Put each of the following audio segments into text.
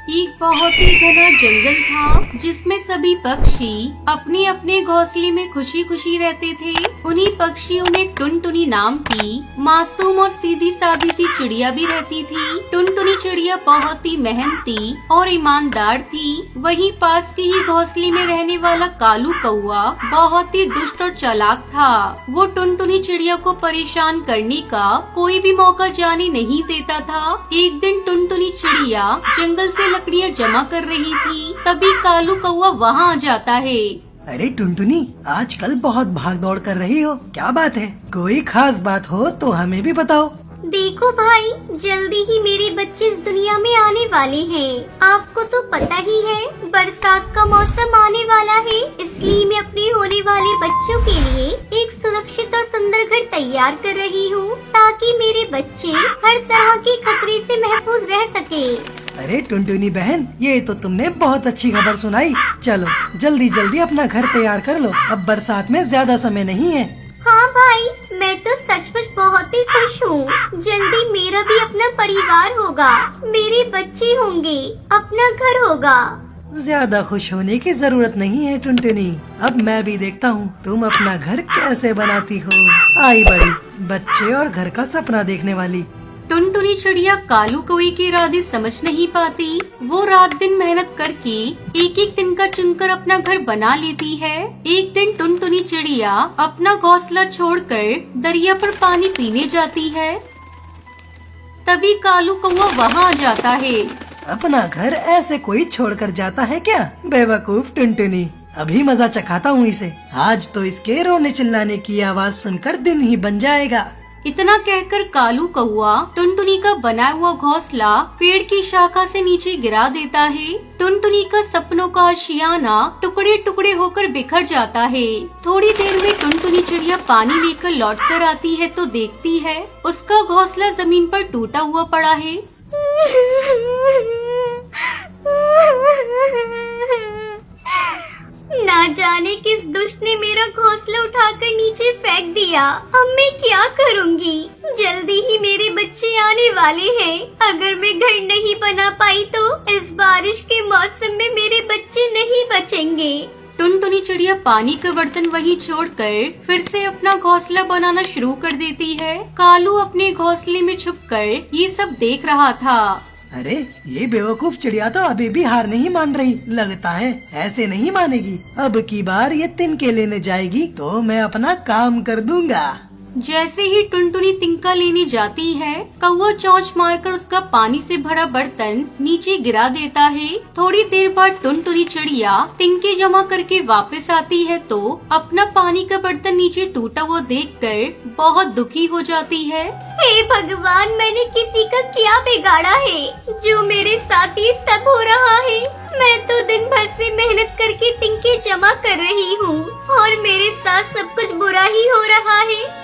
एक बहुत ही घना जंगल था जिसमें सभी पक्षी अपने अपने घोंसले में खुशी खुशी रहते थे। उन्हीं पक्षियों में टुनटुनी नाम की मासूम और सीधी सादी सी चिड़िया भी रहती थी। टुनटुनी चिड़िया बहुत ही मेहनती और ईमानदार थी। वहीं पास के ही घोंसले में रहने वाला कालू कौआ बहुत ही दुष्ट और चालाक था। वो टुनटुनी चिड़िया को परेशान करने का कोई भी मौका जाने नहीं देता था। एक दिन टुनटुनी चिड़िया जंगल से लकड़ियाँ जमा कर रही थी, तभी कालू कौआ वहाँ आ जाता है। अरे टुनटुनी, आजकल बहुत भाग दौड़ कर रही हो, क्या बात है? कोई खास बात हो तो हमें भी बताओ। देखो भाई, जल्दी ही मेरे बच्चे इस दुनिया में आने वाले हैं। आपको तो पता ही है, बरसात का मौसम आने वाला है, इसलिए मैं अपने होने वाले बच्चों के लिए एक सुरक्षित और सुंदर घर तैयार कर रही हूँ, ताकि मेरे बच्चे हर तरह के खतरे से महफूज रह सके। अरे टुनटुनी बहन, ये तो तुमने बहुत अच्छी खबर सुनाई। चलो जल्दी जल्दी अपना घर तैयार कर लो, अब बरसात में ज्यादा समय नहीं है। हाँ भाई, मैं तो सचमुच बहुत ही खुश हूँ। जल्दी मेरा भी अपना परिवार होगा, मेरे बच्चे होंगे, अपना घर होगा। ज्यादा खुश होने की जरूरत नहीं है टुनटुनी, अब मैं भी देखता हूँ तुम अपना घर कैसे बनाती हो। आई बड़ी बच्चे और घर का सपना देखने वाली। टुनटुनी चिड़िया कालू कौवे के इरादे समझ नहीं पाती। वो रात दिन मेहनत करके एक एक तिनका चुनकर अपना घर बना लेती है। एक दिन टुनटुनी चिड़िया अपना घोंसला छोड़कर दरिया पर पानी पीने जाती है, तभी कालू कौवा वहाँ आ जाता है। अपना घर ऐसे कोई छोड़कर जाता है क्या? बेवकूफ टुनटुनी, अभी मजा चखाता हूँ इसे। आज तो इसके रोने चिल्लाने की आवाज सुनकर दिन ही बन जाएगा। इतना कहकर कालू कौआ टुनटुनी का बनाया हुआ घोंसला पेड़ की शाखा से नीचे गिरा देता है। टुनटुनी का सपनों का आशियाना टुकड़े टुकड़े होकर बिखर जाता है। थोड़ी देर में टुनटुनी चिड़िया पानी लेकर लौट कर आती है तो देखती है उसका घोंसला जमीन पर टूटा हुआ पड़ा है। ना जाने किस दुष्ट ने मेरा घोंसला उठाकर नीचे फेंक दिया। अब मैं क्या करूंगी? जल्दी ही मेरे बच्चे आने वाले हैं। अगर मैं घर नहीं बना पाई तो इस बारिश के मौसम में मेरे बच्चे नहीं बचेंगे। टुनटुनी चिड़िया पानी का बर्तन वहीं छोड़कर फिर से अपना घोंसला बनाना शुरू कर देती है। कालू अपने घोंसले में छुपकर ये सब देख रहा था। अरे ये बेवकूफ चिड़िया तो अभी भी हार नहीं मान रही, लगता है ऐसे नहीं मानेगी। अब की बार ये तिनके लेने जाएगी तो मैं अपना काम कर दूंगा। जैसे ही टुनटुनी तिनका लेने जाती है, कौवा चोंच मारकर उसका पानी से भरा बर्तन नीचे गिरा देता है। थोड़ी देर बाद टुनटुनी चिड़िया तिनके जमा करके वापस आती है तो अपना पानी का बर्तन नीचे टूटा हुआ देखकर बहुत दुखी हो जाती है। हे भगवान, मैंने किसी का क्या बिगाड़ा है जो मेरे साथ ये सब हो रहा है? मैं तो दिन भर से मेहनत करके तिनके जमा कर रही हूँ और मेरे साथ सब कुछ बुरा ही हो रहा है।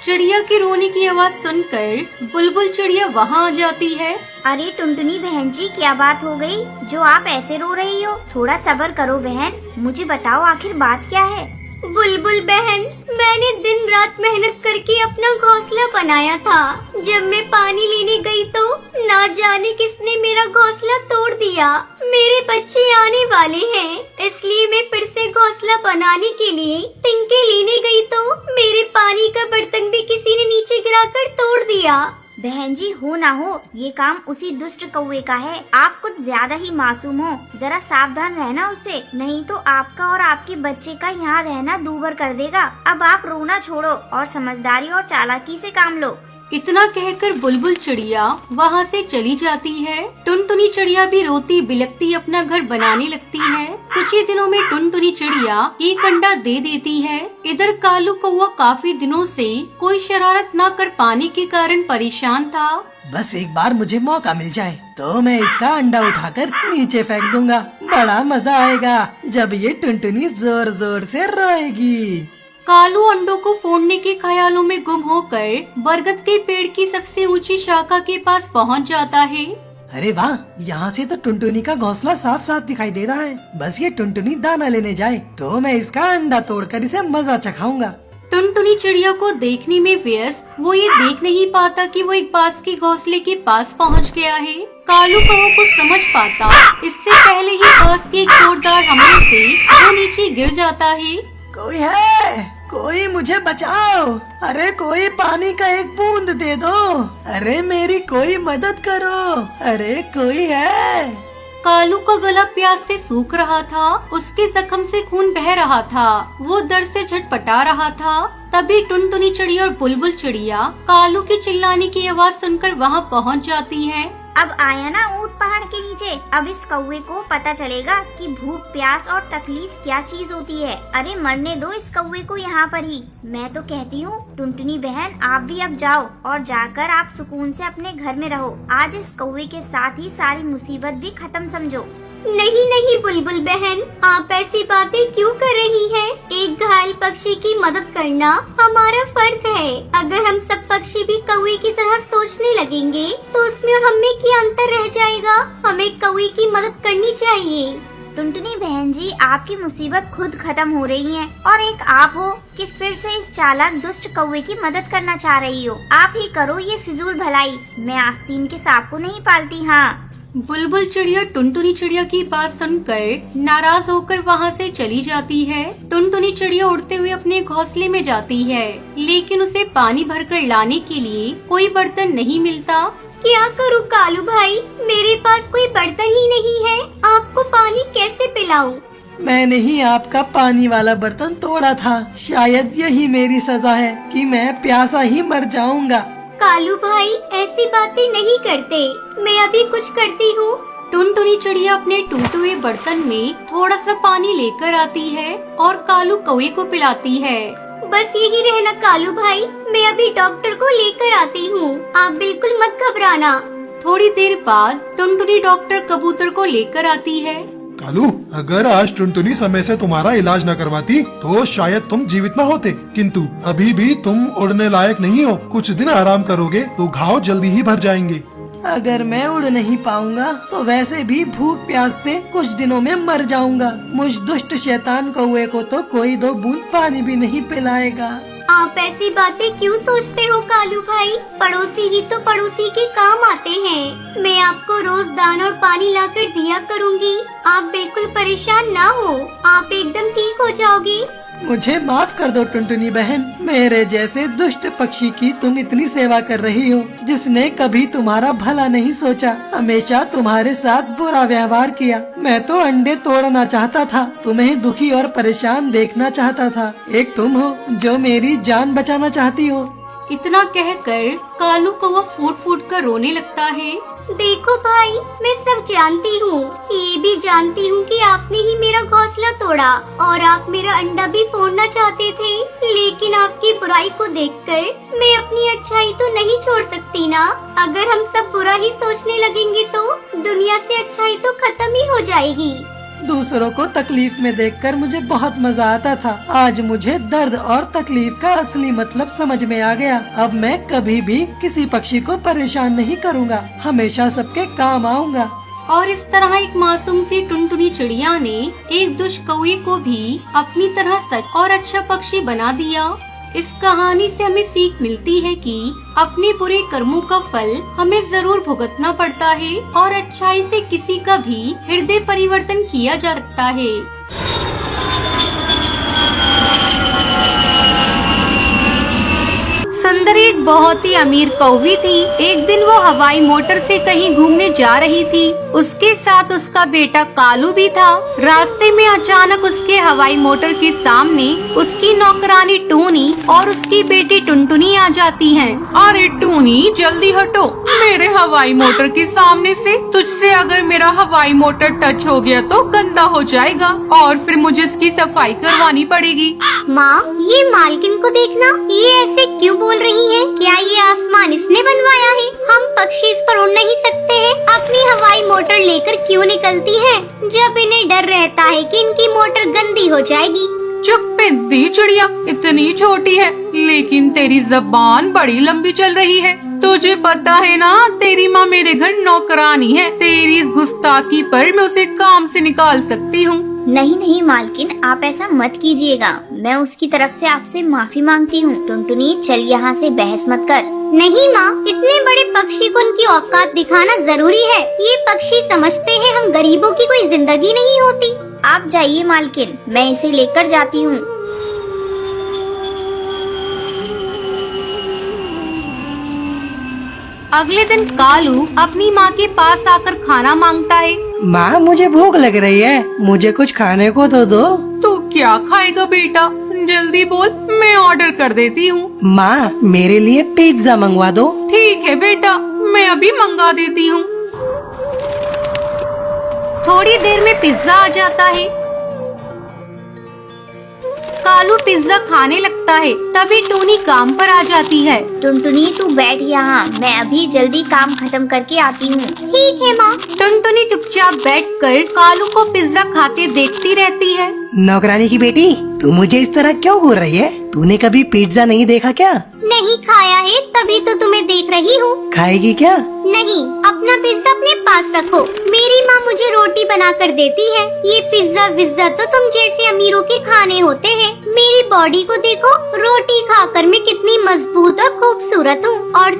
चिड़िया की रोने की आवाज सुनकर बुलबुल चिड़िया वहाँ आ जाती है। अरे टुनटुनी बहन जी, क्या बात हो गई जो आप ऐसे रो रही हो? थोड़ा सब्र करो बहन, मुझे बताओ आखिर बात क्या है? बुलबुल बहन, मैंने दिन रात मेहनत करके अपना घोंसला बनाया था। जब मैं पानी लेने गई तो ना जाने किसने मेरा घोंसला तोड़ दिया। मेरे बच्चे आने वाले हैं, इसलिए मैं फिर से घोंसला बनाने के लिए तिनके लेने गई तो मेरे पानी का बर्तन भी किसी ने नीचे गिराकर तोड़ दिया। बहन जी, हो ना हो ये काम उसी दुष्ट कौवे का है। आप कुछ ज्यादा ही मासूम हो, जरा सावधान रहना उससे, नहीं तो आपका और आपके बच्चे का यहाँ रहना दूभर कर देगा। अब आप रोना छोड़ो और समझदारी और चालाकी से काम लो। इतना कहकर बुलबुल चिड़िया वहाँ से चली जाती है। टुनटुनी चिड़िया भी रोती बिलखती अपना घर बनाने लगती है। कुछ ही दिनों में टुनटुनी चिड़िया एक अंडा दे देती है। इधर कालू कौवा काफी दिनों से कोई शरारत न कर पाने के कारण परेशान था। बस एक बार मुझे मौका मिल जाए तो मैं इसका अंडा उठाकर नीचे फेंक दूंगा। बड़ा मजा आएगा जब ये टुनटुनी जोर जोर से रोएगी। कालू अंडों को फोड़ने के ख्यालों में गुम होकर बरगद के पेड़ की सबसे ऊंची शाखा के पास पहुंच जाता है। अरे वाह, यहाँ से तो टुनटुनी का घोंसला साफ साफ दिखाई दे रहा है। बस ये टुनटुनी दाना लेने जाए तो मैं इसका अंडा तोड़कर इसे मजा चखाऊंगा। टुनटुनी चिड़िया को देखने में व्यस्त वो ये देख नहीं पाता कि वो एक बाज के घोंसले के पास पहुंच गया है। कालू कौवा कुछ समझ पाता इससे पहले ही बाज के एक जोरदार हमले से वो नीचे गिर जाता है। कोई है? कोई मुझे बचाओ! अरे कोई पानी का एक बूंद दे दो! अरे मेरी कोई मदद करो! अरे कोई है? कालू का गला प्यास से सूख रहा था, उसके जख्म से खून बह रहा था, वो दर्द से झटपटा रहा था। तभी टुनटुनी चिड़िया और बुलबुल चिड़िया कालू की चिल्लाने की आवाज सुनकर वहाँ पहुँच जाती हैं। अब आया ना ऊंट पहाड़ के नीचे, अब इस कौवे को पता चलेगा कि भूख प्यास और तकलीफ क्या चीज होती है। अरे मरने दो इस कौवे को यहाँ पर ही। मैं तो कहती हूँ टुनटुनी बहन आप भी अब जाओ और जाकर आप सुकून से अपने घर में रहो। आज इस कौवे के साथ ही सारी मुसीबत भी खत्म समझो। नहीं नहीं बुलबुल बहन, आप ऐसी बातें क्यों कर रही हैं? एक घायल पक्षी की मदद करना हमारा फर्ज है। अगर हम सब पक्षी भी कौवे की तरह सोचने लगेंगे तो उसमें और हमें क्या अंतर रह जाएगा? हमें कौवे की मदद करनी चाहिए। टुनटुनी बहन जी, आपकी मुसीबत खुद खत्म हो रही है और एक आप हो कि फिर से इस चालाक दुष्ट कौवे की मदद करना चाह रही हो। आप ही करो ये फिजूल भलाई। मैं आस्तीन के सांप को नहीं पालती। हाँ। बुलबुल चिड़िया टुनटुनी चिड़िया की बात सुनकर नाराज होकर वहाँ से चली जाती है। टुनटुनी चिड़िया उड़ते हुए अपने घोंसले में जाती है, लेकिन उसे पानी भरकर लाने के लिए कोई बर्तन नहीं मिलता। क्या करूँ कालू भाई, मेरे पास कोई बर्तन ही नहीं है, आपको पानी कैसे पिलाऊं? मैंने ही आपका पानी वाला बर्तन तोड़ा था। शायद यही मेरी सजा है कि मैं प्यासा ही मर जाऊंगा। कालू भाई ऐसी बातें नहीं करते, मैं अभी कुछ करती हूँ। टुनटुनी चिड़िया अपने टूटे हुए बर्तन में थोड़ा सा पानी लेकर आती है और कालू कौवे को पिलाती है। बस यही रहना कालू भाई, मैं अभी डॉक्टर को लेकर आती हूँ, आप बिल्कुल मत घबराना। थोड़ी देर बाद टुनटुनी डॉक्टर कबूतर को लेकर आती है। कालू, अगर आज टुनटुनी समय से तुम्हारा इलाज न करवाती तो शायद तुम जीवित न होते, किंतु अभी भी तुम उड़ने लायक नहीं हो। कुछ दिन आराम करोगे तो घाव जल्दी ही भर जाएंगे। अगर मैं उड़ नहीं पाऊंगा तो वैसे भी भूख प्यास से कुछ दिनों में मर जाऊंगा। मुझ दुष्ट शैतान कौवे को तो कोई 2 बूंद पानी भी नहीं पिलाएगा। आप ऐसी बातें क्यों सोचते हो कालू भाई? पड़ोसी ही तो पड़ोसी के काम आते हैं। मैं आपको रोज दाना और पानी लाकर दिया करूँगी, आप बिल्कुल परेशान ना हो, आप एकदम ठीक हो जाओगे। मुझे माफ कर दो टुनटुनी बहन, मेरे जैसे दुष्ट पक्षी की तुम इतनी सेवा कर रही हो, जिसने कभी तुम्हारा भला नहीं सोचा, हमेशा तुम्हारे साथ बुरा व्यवहार किया। मैं तो अंडे तोड़ना चाहता था, तुम्हें दुखी और परेशान देखना चाहता था। एक तुम हो जो मेरी जान बचाना चाहती हो। इतना कहकर कालू कौवा फूट फूट कर रोने लगता है। देखो भाई, मैं सब जानती हूँ, ये भी जानती हूँ कि आपने ही मेरा घोंसला तोड़ा और आप मेरा अंडा भी फोड़ना चाहते थे, लेकिन आपकी बुराई को देखकर मैं अपनी अच्छाई तो नहीं छोड़ सकती ना। अगर हम सब बुरा ही सोचने लगेंगे तो दुनिया से अच्छाई तो खत्म ही हो जाएगी। दूसरों को तकलीफ में देखकर मुझे बहुत मजा आता था। आज मुझे दर्द और तकलीफ का असली मतलब समझ में आ गया। अब मैं कभी भी किसी पक्षी को परेशान नहीं करूँगा, हमेशा सबके काम आऊँगा। और इस तरह एक मासूम सी टुनटुनी चिड़िया ने एक दुष्ट कौवे को भी अपनी तरह सच और अच्छा पक्षी बना दिया। इस कहानी से हमें सीख मिलती है कि अपने बुरे कर्मों का फल हमें जरूर भुगतना पड़ता है और अच्छाई से किसी का भी हृदय परिवर्तन किया जा सकता है। सुंदरी एक बहुत ही अमीर कौवी थी। एक दिन वो हवाई मोटर से कहीं घूमने जा रही थी। उसके साथ उसका बेटा कालू भी था। रास्ते में अचानक उसके हवाई मोटर के सामने उसकी नौकरानी टूनी और उसकी बेटी टुनटुनी आ जाती हैं। अरे टूनी, जल्दी हटो मेरे हवाई मोटर के सामने से। तुझसे अगर मेरा हवाई मोटर टच हो गया तो गंदा हो जाएगा और फिर मुझे इसकी सफाई करवानी पड़ेगी। माँ, ये मालकिन को देखना, ये ऐसे क्यों बोल रही है? क्या ये आसमान इसने बनवाया है? हम पक्षी इस पर उड़ नहीं सकते हैं? अपनी हवाई मोटर लेकर क्यों निकलती है जब इन्हें डर रहता है कि इनकी मोटर गंदी हो जाएगी? चुप पिंदी चिड़िया, इतनी छोटी है लेकिन तेरी जबान बड़ी लंबी चल रही है। तुझे पता है ना, तेरी माँ मेरे घर नौकरानी है। तेरी इस गुस्ताखी पर मैं उसे काम से निकाल सकती हूँ। नहीं नहीं मालकिन, आप ऐसा मत कीजिएगा। मैं उसकी तरफ से आपसे माफी मांगती हूँ। टुनटुनी चल यहाँ से बहस मत कर। नहीं माँ, इतने बड़े पक्षी को उनकी औकात दिखाना जरूरी है। ये पक्षी समझते हैं हम गरीबों की कोई जिंदगी नहीं होती। आप जाइए मालकिन, मैं इसे लेकर जाती हूँ। अगले दिन कालू अपनी माँ के पास आकर खाना मांगता है। माँ, मुझे भूख लग रही है, मुझे कुछ खाने को तो दो। तू क्या खाएगा बेटा? जल्दी बोल, मैं ऑर्डर कर देती हूँ। माँ, मेरे लिए पिज्जा मंगवा दो। ठीक है बेटा, मैं अभी मंगा देती हूँ। थोड़ी देर में पिज्जा आ जाता है। कालू पिज्जा खाने लगता है, तभी टूनी काम पर आ जाती है। टुनटुनी तू बैठ यहाँ, मैं अभी जल्दी काम खत्म करके आती हूँ। ठीक है माँ। टुनटुनी चुपचाप बैठकर कालू को पिज्जा खाते देखती रहती है। नौकरानी की बेटी, तू मुझे इस तरह क्यों घूर रही है? तूने कभी पिज्जा नहीं देखा क्या? नहीं खाया है, तभी तो तुम्हें देख रही हूँ। खाएगी क्या? नहीं, अपना पिज्जा अपने पास रखो। मेरी माँ मुझे रोटी बना कर देती है। ये पिज्जा विज्जा तो तुम जैसे अमीरों के खाने होते हैं। मेरी बॉडी को देखो, रोटी खाकर मैं कितनी मजबूत और खूबसूरत हूँ। और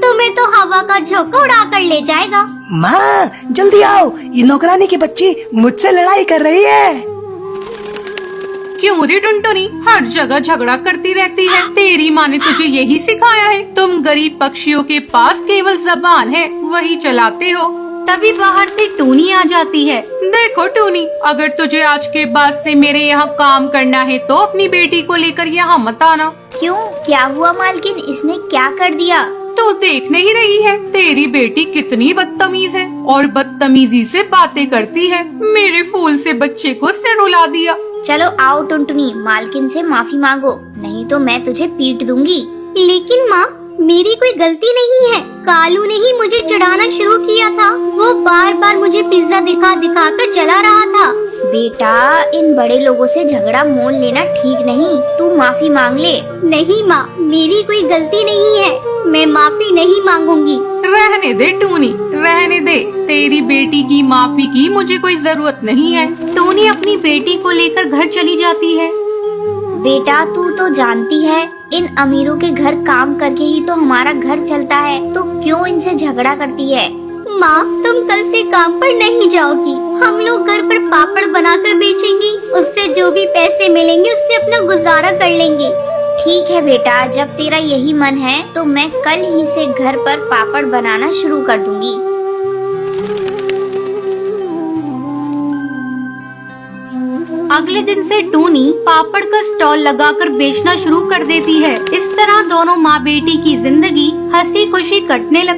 तुम्हें तो हवा का झोंका उड़ा कर ले जाएगा। माँ, जल्दी आओ, ये नौकरानी की बच्ची मुझसे लड़ाई कर रही है। क्यों रे टुनटुनी, हर जगह झगड़ा करती रहती है? तेरी माँ ने तुझे यही सिखाया है? तुम गरीब पक्षियों के पास केवल जबान है, वही चलाते हो। तभी बाहर से टूनी आ जाती है। देखो टूनी, अगर तुझे आज के बाद से मेरे यहाँ काम करना है तो अपनी बेटी को लेकर यहाँ मत आना। क्यों, क्या हुआ मालकिन? इसने क्या कर दिया? तो देख नहीं रही है, तेरी बेटी कितनी बदतमीज है और बदतमीजी से बातें करती है। मेरे फूल से बच्चे को सिर रुला दिया। चलो आओ टुनटुनी, मालकिन से माफी मांगो, नहीं तो मैं तुझे पीट दूंगी। लेकिन माँ, मेरी कोई गलती नहीं है। कालू ने ही मुझे चिढ़ाना शुरू किया था। वो बार बार मुझे पिज्जा दिखा दिखा कर चला रहा था। बेटा, इन बड़े लोगों से झगड़ा मोल लेना ठीक नहीं। तू माफी मांग ले। नहीं माँ, मेरी कोई गलती नहीं है, मैं माफी नहीं मांगूंगी। रहने दे टूनी, रहने दे। तेरी बेटी की माफी की मुझे कोई जरूरत नहीं है। टूनी अपनी बेटी को लेकर घर चली जाती है। बेटा, तू तो जानती है, इन अमीरों के घर काम करके ही तो हमारा घर चलता है, तो क्यों इनसे झगड़ा करती है? माँ, तुम कल से काम पर नहीं जाओगी। हम लोग घर पर पापड़ बनाकर बेचेंगे। उससे जो भी पैसे मिलेंगे उससे अपना गुजारा कर लेंगे। ठीक है बेटा, जब तेरा यही मन है तो मैं कल ही से घर पर पापड़ बनाना शुरू कर दूंगी। अगले दिन से टूनी पापड़ का स्टॉल लगाकर बेचना शुरू कर देती है। इस तरह दोनों माँ बेटी की जिंदगी हंसी खुशी कटने लगती